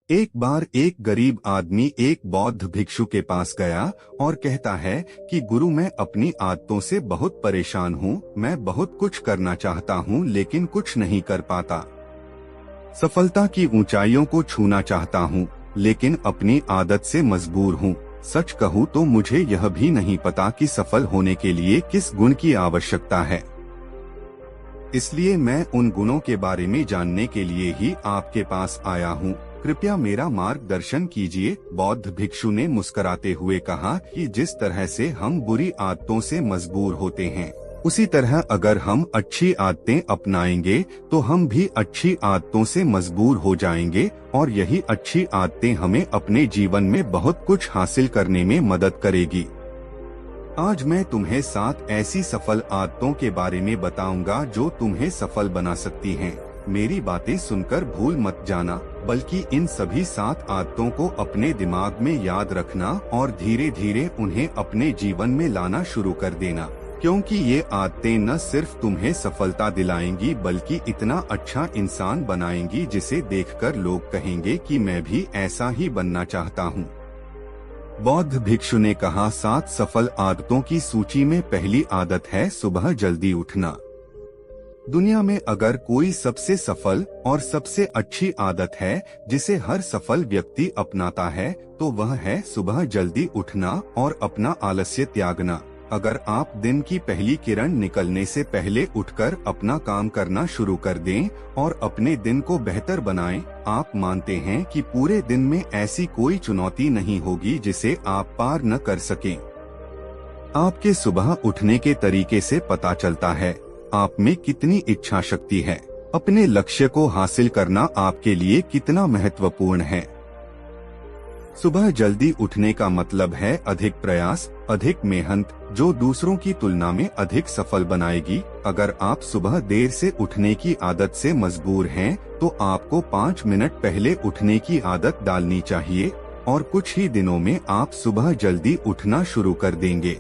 एक बार एक गरीब आदमी एक बौद्ध भिक्षु के पास गया और कहता है कि गुरु, मैं अपनी आदतों से बहुत परेशान हूँ। मैं बहुत कुछ करना चाहता हूँ लेकिन कुछ नहीं कर पाता। सफलता की ऊंचाइयों को छूना चाहता हूँ लेकिन अपनी आदत से मजबूर हूँ। सच कहूँ तो मुझे यह भी नहीं पता कि सफल होने के लिए किस गुण की आवश्यकता है। इसलिए मैं उन गुणों के बारे में जानने के लिए ही आपके पास आया हूँ। कृपया मेरा मार्गदर्शन कीजिए। बौद्ध भिक्षु ने मुस्कुराते हुए कहा कि जिस तरह से हम बुरी आदतों से मजबूर होते हैं, उसी तरह अगर हम अच्छी आदतें अपनाएंगे तो हम भी अच्छी आदतों से मजबूर हो जाएंगे और यही अच्छी आदतें हमें अपने जीवन में बहुत कुछ हासिल करने में मदद करेगी। आज मैं तुम्हें 7 ऐसी सफल आदतों के बारे में बताऊंगा जो तुम्हें सफल बना सकती हैं। मेरी बातें सुनकर भूल मत जाना, बल्कि इन सभी 7 आदतों को अपने दिमाग में याद रखना और धीरे धीरे उन्हें अपने जीवन में लाना शुरू कर देना, क्योंकि ये आदतें न सिर्फ तुम्हें सफलता दिलाएंगी बल्कि इतना अच्छा इंसान बनाएंगी जिसे देखकर लोग कहेंगे कि मैं भी ऐसा ही बनना चाहता हूँ। बौद्ध भिक्षु ने कहा, 7 सफल आदतों की सूची में पहली आदत है सुबह जल्दी उठना। दुनिया में अगर कोई सबसे सफल और सबसे अच्छी आदत है जिसे हर सफल व्यक्ति अपनाता है तो वह है सुबह जल्दी उठना और अपना आलस्य त्यागना। अगर आप दिन की पहली किरण निकलने से पहले उठकर अपना काम करना शुरू कर दें और अपने दिन को बेहतर बनाएं, आप मानते हैं कि पूरे दिन में ऐसी कोई चुनौती नहीं होगी जिसे आप पार न कर सकें। आपके सुबह उठने के तरीके से पता चलता है आप में कितनी इच्छा शक्ति है। अपने लक्ष्य को हासिल करना आपके लिए कितना महत्वपूर्ण है। सुबह जल्दी उठने का मतलब है अधिक प्रयास, अधिक मेहनत, जो दूसरों की तुलना में अधिक सफल बनाएगी। अगर आप सुबह देर से उठने की आदत से मजबूर हैं, तो आपको 5 मिनट पहले उठने की आदत डालनी चाहिए और कुछ ही दिनों में आप सुबह जल्दी उठना शुरू कर देंगे।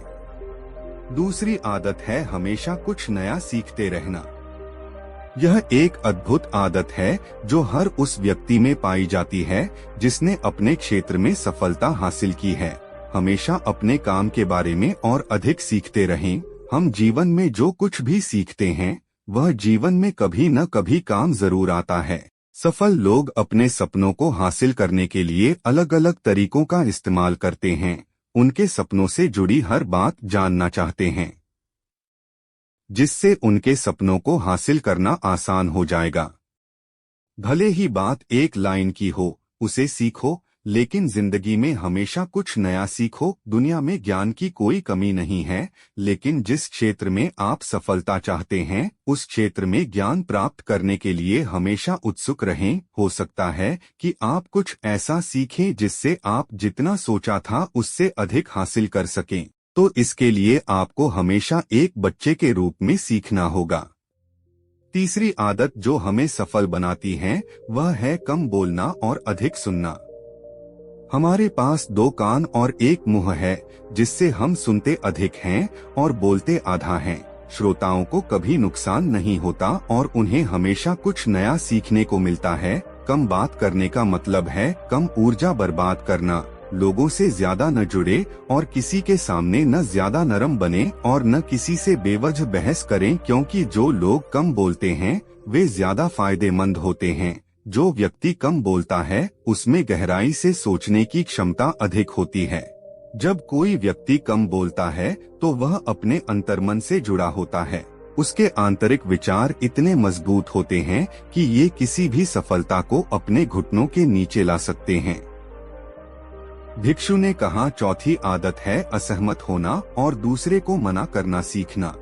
दूसरी आदत है हमेशा कुछ नया सीखते रहना। यह एक अद्भुत आदत है जो हर उस व्यक्ति में पाई जाती है जिसने अपने क्षेत्र में सफलता हासिल की है। हमेशा अपने काम के बारे में और अधिक सीखते रहें। हम जीवन में जो कुछ भी सीखते हैं वह जीवन में कभी न कभी काम जरूर आता है। सफल लोग अपने सपनों को हासिल करने के लिए अलग अलग तरीकों का इस्तेमाल करते हैं। उनके सपनों से जुड़ी हर बात जानना चाहते हैं, जिससे उनके सपनों को हासिल करना आसान हो जाएगा। भले ही बात एक लाइन की हो, उसे सीखो, लेकिन जिंदगी में हमेशा कुछ नया सीखो। दुनिया में ज्ञान की कोई कमी नहीं है, लेकिन जिस क्षेत्र में आप सफलता चाहते हैं उस क्षेत्र में ज्ञान प्राप्त करने के लिए हमेशा उत्सुक रहें। हो सकता है कि आप कुछ ऐसा सीखें जिससे आप जितना सोचा था उससे अधिक हासिल कर सकें। तो इसके लिए आपको हमेशा एक बच्चे के रूप में सीखना होगा। तीसरी आदत जो हमें सफल बनाती है वह है कम बोलना और अधिक सुनना। हमारे पास 2 कान और एक मुंह है, जिससे हम सुनते अधिक हैं और बोलते आधा हैं। श्रोताओं को कभी नुकसान नहीं होता और उन्हें हमेशा कुछ नया सीखने को मिलता है। कम बात करने का मतलब है कम ऊर्जा बर्बाद करना। लोगों से ज्यादा न जुड़े और किसी के सामने न ज्यादा नरम बने और न किसी से बेवजह बहस करें, क्योंकि जो लोग कम बोलते हैं वे ज्यादा फायदेमंद होते हैं। जो व्यक्ति कम बोलता है उसमें गहराई से सोचने की क्षमता अधिक होती है। जब कोई व्यक्ति कम बोलता है तो वह अपने अंतर्मन से जुड़ा होता है। उसके आंतरिक विचार इतने मजबूत होते हैं कि ये किसी भी सफलता को अपने घुटनों के नीचे ला सकते हैं। भिक्षु ने कहा, चौथी आदत है असहमत होना और दूसरे को मना करना सीखना।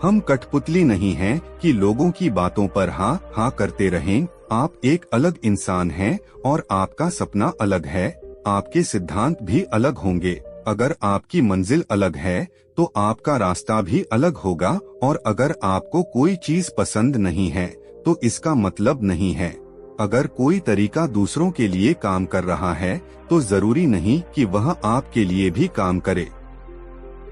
हम कठपुतली नहीं हैं कि लोगों की बातों पर हाँ हाँ करते रहें। आप एक अलग इंसान हैं और आपका सपना अलग है। आपके सिद्धांत भी अलग होंगे। अगर आपकी मंजिल अलग है तो आपका रास्ता भी अलग होगा, और अगर आपको कोई चीज पसंद नहीं है तो इसका मतलब नहीं है। अगर कोई तरीका दूसरों के लिए काम कर रहा है तो जरूरी नहीं कि वह आपके लिए भी काम करे।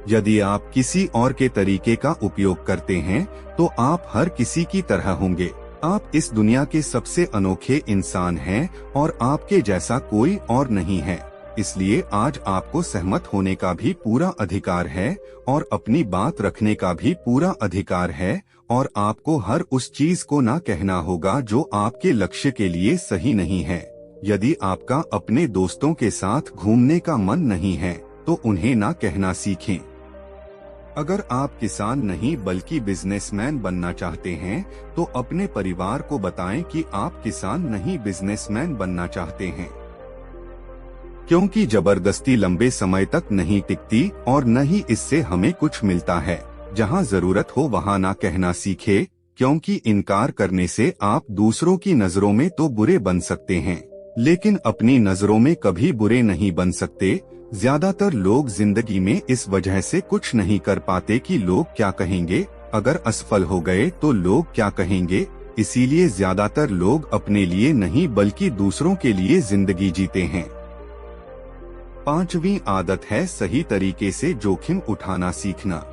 यदि आप किसी और के तरीके का उपयोग करते हैं तो आप हर किसी की तरह होंगे। आप इस दुनिया के सबसे अनोखे इंसान हैं और आपके जैसा कोई और नहीं है। इसलिए आज आपको सहमत होने का भी पूरा अधिकार है और अपनी बात रखने का भी पूरा अधिकार है, और आपको हर उस चीज को ना कहना होगा जो आपके लक्ष्य के लिए सही नहीं है। यदि आपका अपने दोस्तों के साथ घूमने का मन नहीं है तो उन्हें ना कहना सीखें। अगर आप किसान नहीं बल्कि बिजनेसमैन बनना चाहते हैं तो अपने परिवार को बताएं कि आप किसान नहीं बिजनेसमैन बनना चाहते हैं, क्योंकि जबरदस्ती लंबे समय तक नहीं टिकती और न ही इससे हमें कुछ मिलता है। जहां जरूरत हो वहां ना कहना सीखे, क्योंकि इनकार करने से आप दूसरों की नजरों में तो बुरे बन सकते हैं लेकिन अपनी नजरों में कभी बुरे नहीं बन सकते। ज्यादातर लोग जिंदगी में इस वजह से कुछ नहीं कर पाते कि लोग क्या कहेंगे, अगर असफल हो गए तो लोग क्या कहेंगे। इसीलिए ज्यादातर लोग अपने लिए नहीं बल्कि दूसरों के लिए जिंदगी जीते हैं। 5वीं आदत है सही तरीके से जोखिम उठाना सीखना।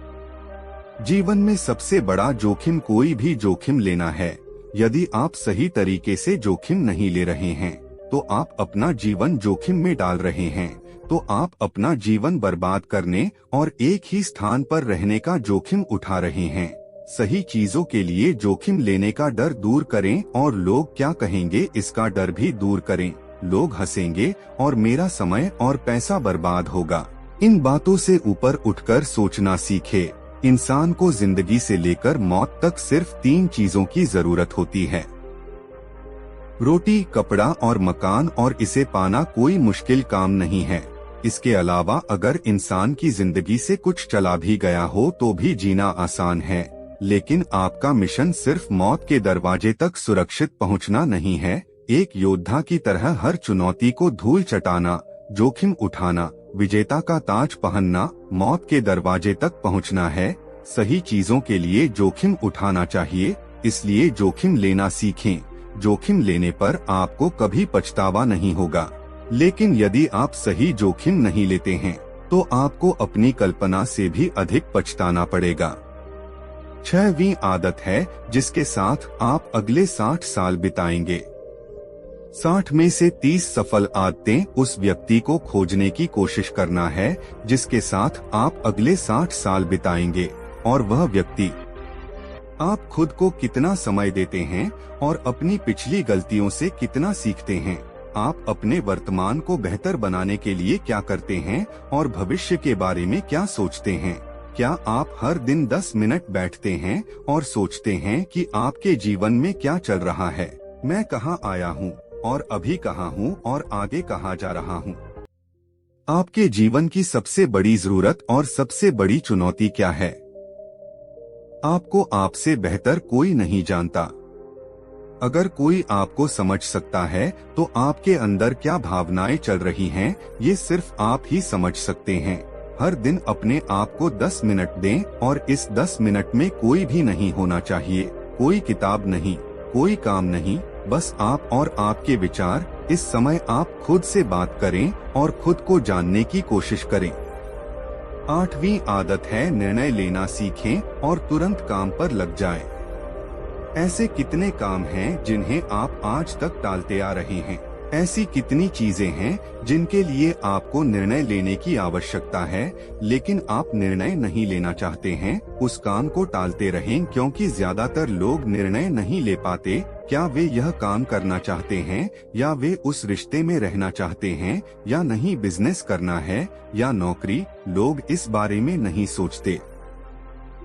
जीवन में सबसे बड़ा जोखिम कोई भी जोखिम लेना है। यदि आप सही तरीके से जोखिम नहीं ले रहे हैं तो आप अपना जीवन जोखिम में डाल रहे हैं, तो आप अपना जीवन बर्बाद करने और एक ही स्थान पर रहने का जोखिम उठा रहे हैं। सही चीजों के लिए जोखिम लेने का डर दूर करें और लोग क्या कहेंगे इसका डर भी दूर करें। लोग हंसेंगे और मेरा समय और पैसा बर्बाद होगा। इन बातों से ऊपर उठकर सोचना सीखे। इंसान को जिंदगी से लेकर मौत तक सिर्फ 3 चीजों की जरूरत होती है, रोटी, कपड़ा और मकान, और इसे पाना कोई मुश्किल काम नहीं है। इसके अलावा अगर इंसान की जिंदगी से कुछ चला भी गया हो तो भी जीना आसान है। लेकिन आपका मिशन सिर्फ मौत के दरवाजे तक सुरक्षित पहुंचना नहीं है। एक योद्धा की तरह हर चुनौती को धूल चटाना, जोखिम उठाना, विजेता का ताज पहनना, मौत के दरवाजे तक पहुंचना है। सही चीजों के लिए जोखिम उठाना चाहिए, इसलिए जोखिम लेना सीखें। जोखिम लेने पर आपको कभी पछतावा नहीं होगा, लेकिन यदि आप सही जोखिम नहीं लेते हैं तो आपको अपनी कल्पना से भी अधिक पछताना पड़ेगा। 6वीं आदत है जिसके साथ आप अगले 60 साल बिताएंगे। 60 में से 30 सफल आदतें उस व्यक्ति को खोजने की कोशिश करना है जिसके साथ आप अगले 60 साल बिताएंगे, और वह व्यक्ति आप खुद को कितना समय देते हैं और अपनी पिछली गलतियों से कितना सीखते हैं। आप अपने वर्तमान को बेहतर बनाने के लिए क्या करते हैं और भविष्य के बारे में क्या सोचते हैं। क्या आप हर दिन 10 मिनट बैठते हैं और सोचते हैं कि आपके जीवन में क्या चल रहा है, मैं कहाँ आया हूँ और अभी कहाँ हूँ और आगे कहाँ जा रहा हूँ। आपके जीवन की सबसे बड़ी जरूरत और सबसे बड़ी चुनौती क्या है? आपको आपसे बेहतर कोई नहीं जानता। अगर कोई आपको समझ सकता है तो आपके अंदर क्या भावनाएं चल रही हैं, ये सिर्फ आप ही समझ सकते हैं। हर दिन अपने आप को 10 मिनट दें और इस 10 मिनट में कोई भी नहीं होना चाहिए, कोई किताब नहीं, कोई काम नहीं, बस आप और आपके विचार। इस समय आप खुद से बात करें और खुद को जानने की कोशिश करें। 8वीं आदत है निर्णय लेना सीखें और तुरंत काम पर लग जाएं। ऐसे कितने काम हैं जिन्हें आप आज तक टालते आ रहे हैं? ऐसी कितनी चीजें हैं जिनके लिए आपको निर्णय लेने की आवश्यकता है लेकिन आप निर्णय नहीं लेना चाहते हैं? उस काम को टालते रहें, क्योंकि ज्यादातर लोग निर्णय नहीं ले पाते। क्या वे यह काम करना चाहते हैं या वे उस रिश्ते में रहना चाहते हैं या नहीं, बिजनेस करना है या नौकरी, लोग इस बारे में नहीं सोचते।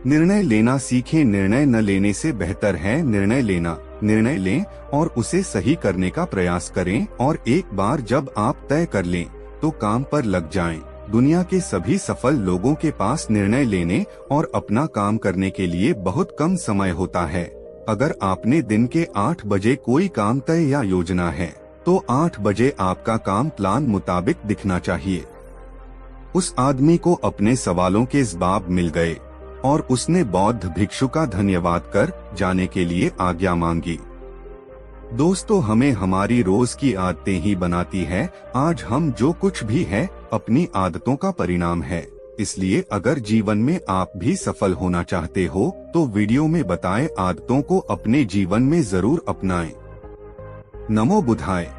निर्णय लेना सीखें। निर्णय न लेने से बेहतर है निर्णय लेना। निर्णय लें और उसे सही करने का प्रयास करें, और एक बार जब आप तय कर लें तो काम पर लग जाएं। दुनिया के सभी सफल लोगों के पास निर्णय लेने और अपना काम करने के लिए बहुत कम समय होता है। अगर आपने दिन के 8 बजे कोई काम तय या योजना है तो 8 बजे आपका काम प्लान मुताबिक दिखना चाहिए। उस आदमी को अपने सवालों के जवाब मिल गए और उसने बौद्ध भिक्षु का धन्यवाद कर जाने के लिए आज्ञा मांगी। दोस्तों, हमें हमारी रोज की आदतें ही बनाती है। आज हम जो कुछ भी है अपनी आदतों का परिणाम है। इसलिए अगर जीवन में आप भी सफल होना चाहते हो तो वीडियो में बताए आदतों को अपने जीवन में जरूर अपनाएं। नमो बुधाय।